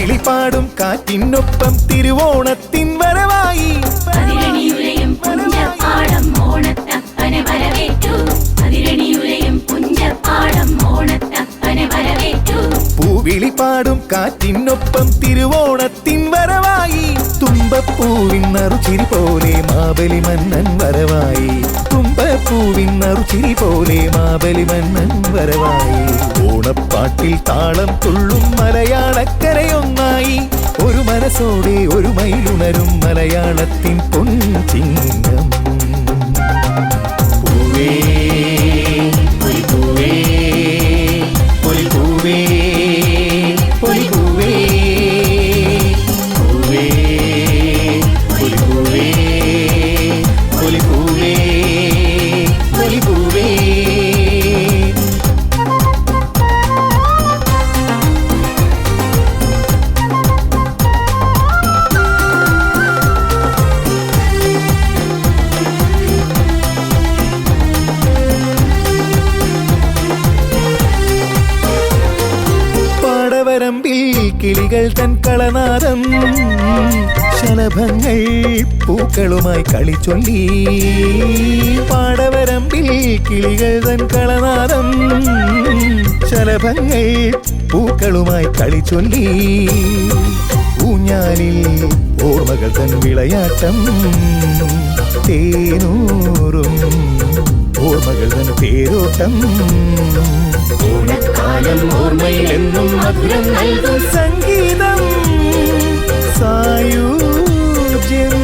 പൂവിളിപ്പാടും കാറ്റിനൊപ്പം തിരുവോണത്തിൻ വരവായി. അതിരണിയുലയും പുഞ്ചപ്പാടം ഓണത്തപ്പനെ വരവേറ്റു. അതിരണിയുലയും പുഞ്ചപ്പാടം ഓണത്തപ്പനെ വരവേറ്റു. പൂവിളിപ്പാടും കാറ്റിനൊപ്പം തിരുവോണത്തിൻ വരവായി. തുമ്പപ്പൂവിൻ നറുചിരി പോലെ മാബലി മന്നൻ വരവായി. തുമ്പപ്പൂവിൻ നറുചിരി പോലെ മാബലി മന്നൻ വരവായി. ഓണപ്പാട്ടിൽ താളം തുള്ളും മലയാളക്കരയൊന്നായി. ഒരു മനസ്സോടെ ഒരു മയിലുണരും മലയാളത്തിൻ പൊൻചിങ്ങം. പൂവേ പൊലിപ്പൂവേ പൊലിപ്പൂവേ പൊലിപ്പൂവേ പൂവേ പൊലിപ്പൂവേ പൊലിപ്പൂവേ പൊലിപ്പൂവേ. കിളികൾ തൻ കളനാദം ശലഭങ്ങൾ പൂക്കളുമായി കളിച്ചൊല്ലി. പാടവരമ്പിൽ കിളികൾ തൻ കളനാദം ശലഭങ്ങൾ പൂക്കളുമായി കളിച്ചൊല്ലി. ഊഞ്ഞാലിൽ ഓർമ്മകൾ തൻ വിളയാട്ടം തേനൂറും ഓർമ്മകൾ തൻ പേരോട്ടം. ഓണക്കാലം ഓർമ്മയിലെന്നും മധുരം നൽകും സംഗീതം സായുജ്യം.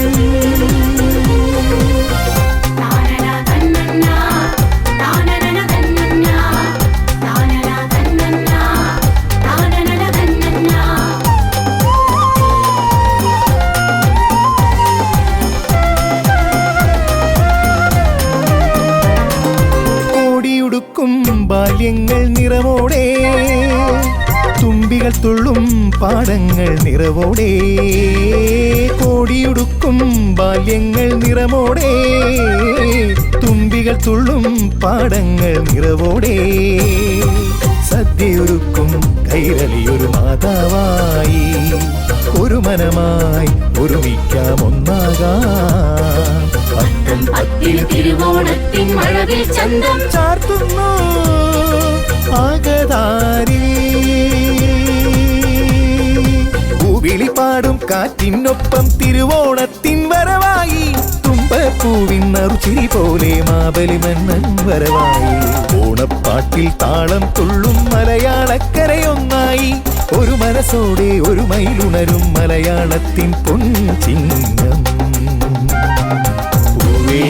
ബാല്യങ്ങൾ നിറവോടെ തുമ്പികൾ തുള്ളും പാടങ്ങൾ നിറവോടെ. കോടിയുടുക്കും ബാല്യങ്ങൾ നിറമോടെ തുമ്പികൾ തുള്ളും പാടങ്ങൾ നിറവോടെ. സദ്യയൊരുക്കും കൈരളിയൊരു മാതാവായി. ഒരു മനമായി ഒരുമിക്കാം ഒന്നാകാം. പത്തും പത്തിൽ തിരുവോണത്തിൻ മഴവിൽ ചന്തം ചാർത്തുന്നു ആകതാരിൽ. പൂവിളിപ്പാടും കാറ്റിനൊപ്പം തിരുവോണത്തിൻ വരവായി. തുമ്പപ്പൂവിൻ നറുചിരി പോലെ മാബലി മന്നൻ വരവായി. ഓണപ്പാട്ടിൽ താളം തുള്ളും മലയാളക്കരയൊന്നായി. ഒരു മനസ്സോടെ ഒരു മയിലുണരും മലയാളത്തിൻ പൊൻചിങ്ങം. പൂവേ